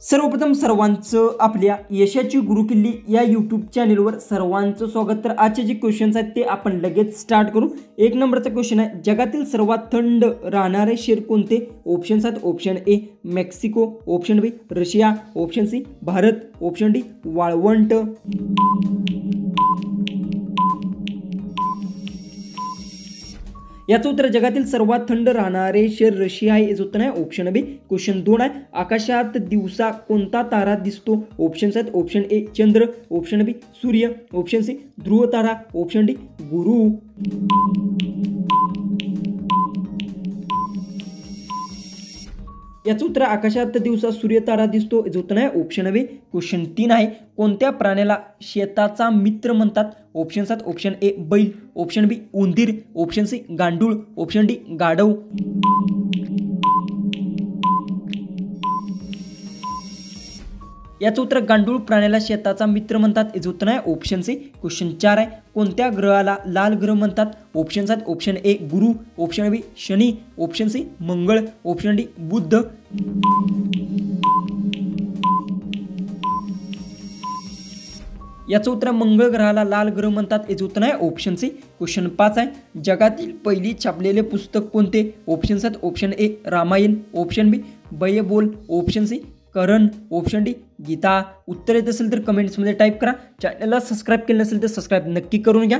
सर्वप्रथम सर्वांचं आपल्या यशाची गुरुकिल्ली या यूट्यूब चॅनलवर सर्वांचं स्वागत। तर आजचे जे क्वेश्चन्स आहेत ते आपण लगेच स्टार्ट करू। एक नंबरचा क्वेश्चन आहे, जगातील सर्वात थंड राहणारे शहर कोणते? ऑप्शन्स आहेत, option A Mexico, option B Russia, option C Bharat, option D वाळवंट। याचं उत्तर जगातील सर्वात थंड राहणारे शहर रशिया आहे, याचं उत्तर आहे ऑप्शन बी। क्वेश्चन 2 आहे, आकाशात दिवसा कोणता तारा दिसतो? ऑप्शन्स आहेत, ऑप्शन ए चंद्र, ऑप्शन बी सूर्य, ऑप्शन सी ध्रुव तारा, ऑप्शन डी गुरु। याचं उत्तर आकाशात दिवसा सूर्य तारा दिसतो, याचं उत्तर आहे ऑप्शन बी। क्वेश्चन 3 आहे, कोणत्या प्राण्याला शेताचा मित्र म्हणतात? ऑप्शन्स आहेत, ऑप्शन ए बैल, ऑप्शन बी उंदीर, ऑप्शन सी गांडूळ, ऑप्शन डी गाढव। याचं उत्तर गांडूळ प्राण्याला शेताचा मित्र म्हणतात, याचं उत्तर आहे ऑप्शन सी। क्वेश्चन 4 आहे, कोणत्या ग्रहाला लाल ग्रह म्हणतात? ऑप्शन्स आहेत, ऑप्शन ए गुरु, ऑप्शन बी शनी, ऑप्शन सी मंगळ, ऑप्शन डी बुध। याचं उत्तर मंगळ ग्रहाला लाल ग्रह म्हणतात, याचं उत्तर आहे ऑप्शन सी। क्वेश्चन 5 आहे, जगातील पहिली छापलेले पुस्तक कोणते? ऑप्शन्स आहेत, option A Ramayan, option B Bible, option C करण, ऑप्शन डी गीता। उत्तर येत असेल तर कमेंट्समध्ये टाईप करा। चॅनलला सबस्क्राईब केलं नसेल तर सबस्क्राईब नक्की करून घ्या।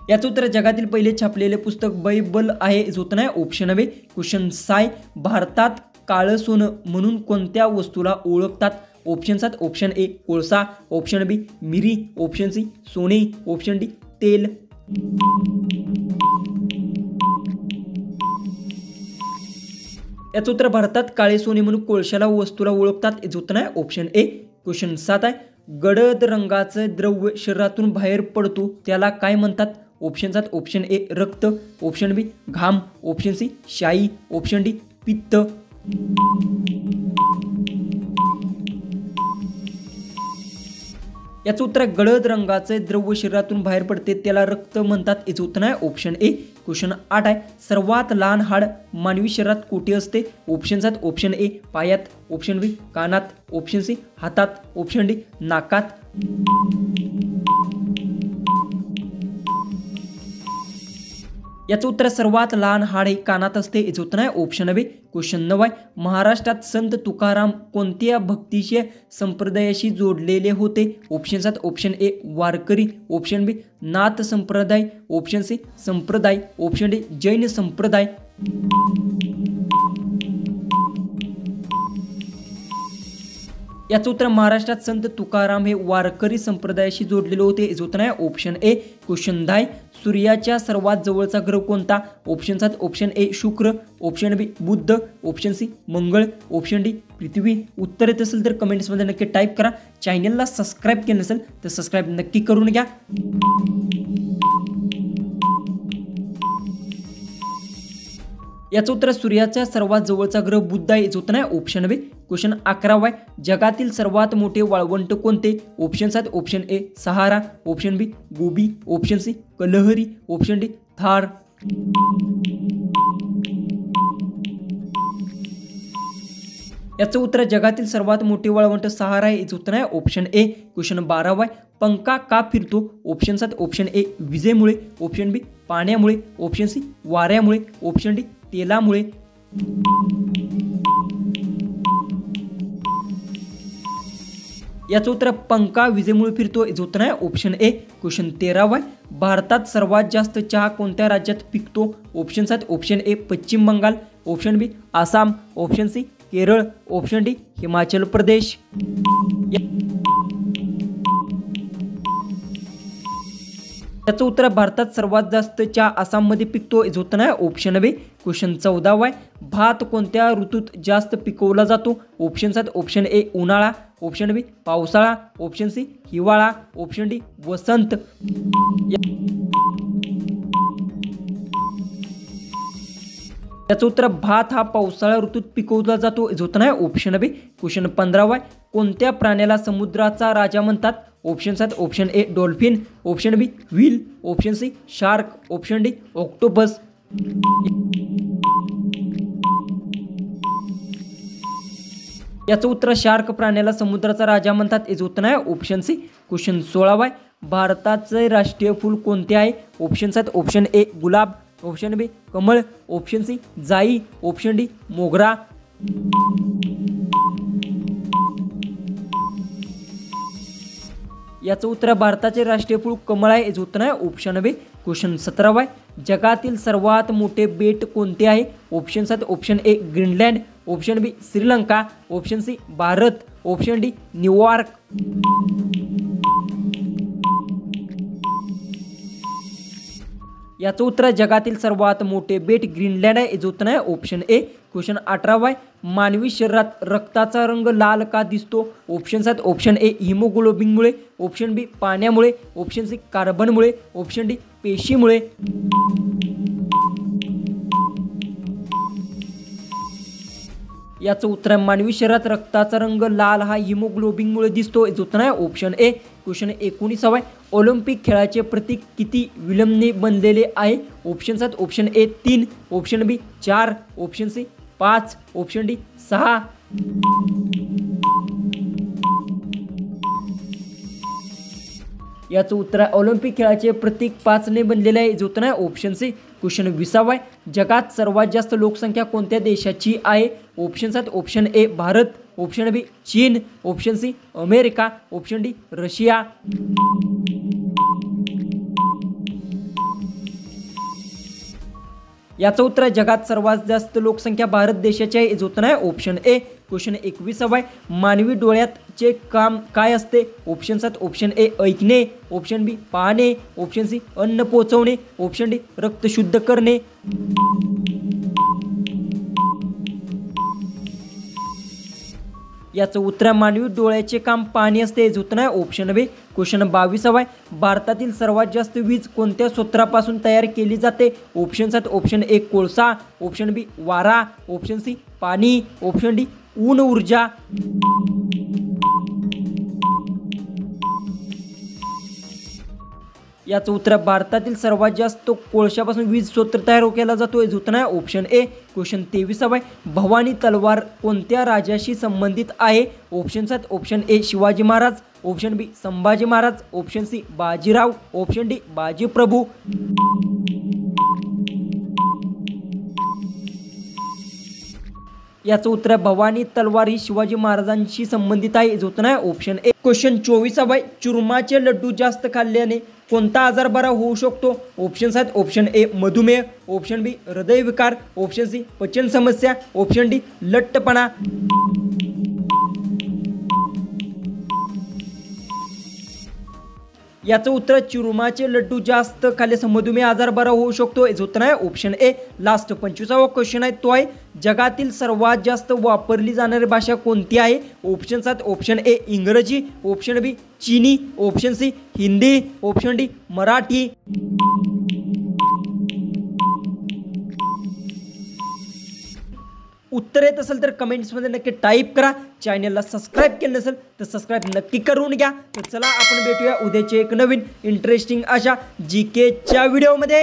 याचं उत्तर जगातील पहिले छापलेले पुस्तक बायबल आहे, याचं उत्तर आहे ऑप्शन बी। क्वेश्चन 6, भारतात काळं सोनं म्हणून कोणत्या वस्तूला ओळखतात? ऑप्शन्स आहेत, ऑप्शन ए कोळसा, ऑप्शन बी मिरी, ऑप्शन सी सोने, ऑप्शन डी तेल। याचं उत्तर भारतात काळे सोने म्हणून कोळशाला वस्तूला ओळखतात, याचं उत्तर आहे ऑप्शन ए। क्वेश्चन 7 आहे, गडद रंगाचं द्रव्य शरीरातून बाहेर पडतो त्याला काय म्हणतात? ऑप्शन्स आहेत, ऑप्शन ए रक्त, ऑप्शन बी घाम, ऑप्शन सी शाई, ऑप्शन डी पित्त। याचं उत्तर गडद रंगाचे द्रव्य शरीरातून बाहेर पडते त्याला रक्त म्हणतात, याचं उत्तर आहे ऑप्शन ए। क्वेश्चन 8 आहे, सर्वात लहान हाड मानवी शरीरात कुठे असते? ऑप्शन्स आहेत, ऑप्शन ए पायात, ऑप्शन बी कानात, ऑप्शन सी हातात, ऑप्शन डी नाकात। याचं उत्तर सर्वात लहान हाड हे कानात असते, याचं उत्तर आहे ऑप्शन बी। क्वेश्चन 9 आहे, महाराष्ट्रात संत तुकाराम कोणत्या भक्तीशी संप्रदायाशी जोडलेले होते? ऑप्शन्स आहेत, ऑप्शन ए वारकरी, ऑप्शन बी नाथ संप्रदाय, ऑप्शन सी संप्रदाय, ऑप्शन डी जैन संप्रदाय। याचं उत्तर महाराष्ट्रात संत तुकाराम हे वारकरी संप्रदायाशी जोडलेले होते, याचं उत्तर आहे ऑप्शन ए। क्वेश्चन 10, सूर्याच्या सर्वात जवळचा ग्रह कोणता? ऑप्शन्स आहेत, ऑप्शन ए शुक्र, ऑप्शन बी बुध, ऑप्शन सी मंगळ, ऑप्शन डी पृथ्वी। उत्तर येत असेल तर कमेंट्समध्ये नक्की टाईप करा। चॅनलला सबस्क्राईब केलं नसेल तर सबस्क्राईब नक्की करून घ्या। याचं उत्तर सूर्याच्या सर्वात जवळचा ग्रह बुध आहे, याचं उत्तर आहे ऑप्शन बी। क्वेश्चन 11 आहे, जगातील सर्वात मोठे वाळवंट कोणते? ऑप्शन्स आहेत, option A Sahara, option B Gobi, option C Kalahari, option D Thar. याचं उत्तर जगातील सर्वात मोठे वाळवंट सहारा आहे, याचं उत्तर आहे ऑप्शन ए। क्वेश्चन 12 आहे, पंखा का फिरतो? ऑप्शन्स आहेत, ऑप्शन ए विजेमुळे, ऑप्शन बी पाण्यामुळे, ऑप्शन सी वाऱ्यामुळे, ऑप्शन डी तेलामुळे। याचं उत्तर पंखा विजेमुळे फिरतो, याचं उत्तर आहे ऑप्शन ए। क्वेश्चन 13 आहे, भारतात सर्वात जास्त चहा कोणत्या राज्यात पिकतो? ऑप्शन्स आहेत, option A Paschim Bangal, option B Assam, option C Kerala, option D Himachal Pradesh. याचं उत्तर भारतात सर्वात जास्त चहा आसाममध्ये पिकतो, याचं उत्तर आहे ऑप्शन बी। क्वेश्चन 14 आहे, भात कोणत्या ऋतूत जास्त पिकवला जातो? ऑप्शन्स आहेत, ऑप्शन ए उन्हाळा, ऑप्शन बी पावसाळा, ऑप्शन सी हिवाळा, ऑप्शन डी वसंत। याचं उत्तर भात हा पावसाळा ऋतूत पिकवला जातो, याचं उत्तर आहे ऑप्शन बी। क्वेश्चन 15 आहे, कोणत्या प्राण्याला समुद्राचा राजा म्हणतात? ऑप्शन्स आहेत, option A dolphin, option B whale, option C shark, option D octopus. याचं उत्तर शार्क प्राण्याला समुद्राचा राजा म्हणतात. याचं उत्तर आहे ऑप्शन सी. क्वेश्चन 16 आहे. भारताचे राष्ट्रीय फूल कोणते आहे? ऑप्शन्स आहेत. ऑप्शन ए गुलाब, ऑप्शन बी कमळ, ऑप्शन सी जाई, ऑप्शन डी मोगरा. याचं उत्तर भारताचे राष्ट्रीय फूल कमळ आहे. याचं उत्तर आहे ऑप्शन बी. क्वेश्चन 17 आहे. जगातील सर्वात मोठे बेट कोणते आहे? ऑप्शन्स आहेत. Option A Greenland, option B Sri Lanka, option C Bharat, option D New York. याचं उत्तर जगातील सर्वात मोठे बेट ग्रीनलँड आहे. याचं उत्तर आहे ऑप्शन ए. क्वेश्चन 18 आहे. मानवी शरीरात रक्ताचा रंग लाल का दिसतो? ऑप्शन्स आहेत. ऑप्शन ए हिमोग्लोबिनमुळे, ऑप्शन बी पाण्यामुळे, ऑप्शन सी कार्बनमुळे, ऑप्शन डी पेशीमुळे. याचं उत्तर आहे मानवी शरीरात रक्ताचा रंग लाल हा हिमोग्लोबिनमुळे दिसतो. याचं उत्तर आहे ऑप्शन ए. क्वेश्चन 19 आहे. ऑलिम्पिक खेळाचे प्रतीक किती विलंबने बनलेले आहे? ऑप्शन्स आहेत. Option A 3, option B 4, option C 5, option D 6. याचं उत्तर आहे ऑलिम्पिक खेळाचे प्रतीक 5 ने बनलेले आहे. याचं उत्तर आहे ऑप्शन सी. क्वेश्चन 20 आहे. जगात सर्वात जास्त लोकसंख्या कोणत्या देशाची आहे? ऑप्शन्स आहेत. Option A Bharat, option B चीन, option C America, option D Russia. याचं उत्तर जगात सर्वात जास्त लोकसंख्या भारत देशाची आहे. याचं उत्तर आहे ऑप्शन ए. क्वेश्चन 21 आहे. मानवी डोळ्याचे काम काय असते? ऑप्शन्स आहेत. ऑप्शन ए ऐकणे, ऑप्शन बी पाहणे, ऑप्शन सी अन्न पोचवणे, ऑप्शन डी रक्त शुद्ध करणे. याचं उत्तर मानवी डोळ्याचे काम पाहणे असते. याचं उत्तर आहे ऑप्शन बी. क्वेश्चन 22 आहे. भारतातील सर्वात जास्त वीज कोणत्या स्रोतापासून तयार केली जाते? ऑप्शन्स आहेत. ऑप्शन ए कोळसा, ऑप्शन बी वारा, ऑप्शन सी पाणी, ऑप्शन डी ऊन ऊर्जा. याचं उत्तर भारतातील सर्वात जास्त कोळशापासून वीज स्रोत तयार केला जातो. याचं उत्तर आहे ऑप्शन ए. क्वेश्चन 23 आहे. भवानी तलवार कोणत्या राजाशी संबंधित आहे? ऑप्शन्स आहेत. Option A Shivaji Maharaj, option B Sambhaji Maharaj, option C Bajirao, option D Bajiprabhu. याचं उत्तर भवानी तलवार ही शिवाजी महाराजांशी संबंधित आहे. याचं उत्तर आहे ऑप्शन ए. क्वेश्चन 24 आहे. चुरमाचे लड्डू जास्त खाल्ल्याने कोणता आजार बरा होऊ शकतो? ऑप्शन्स आहेत. ऑप्शन ए मधुमेह, ऑप्शन बी हृदयविकार, ऑप्शन सी पचन समस्या, ऑप्शन डी लठ्ठपणा. याचं उत्तर चुरमाचे लड्डू जास्त खाल्ल्यास मधुमेह आजार बरा होऊ शकतो. याचं उत्तर आहे ऑप्शन ए. लास्ट 25वा क्वेश्चन आहे तो आहे जगातील सर्वात जास्त वापरली जाणारी भाषा कोणती आहे? ऑप्शन्स आहेत. ऑप्शन ए इंग्रजी, ऑप्शन बी चीनी, option C Hindi, option D Marathi. उत्तर येत असेल तर कमेंट्समध्ये नक्की टाईप करा. चॅनलला सबस्क्राईब केलं नसेल तर सबस्क्राईब नक्की करून घ्या. तर चला आपण भेटूया उद्याचे एक नवीन इंटरेस्टिंग अशा GKच्या व्हिडिओमध्ये.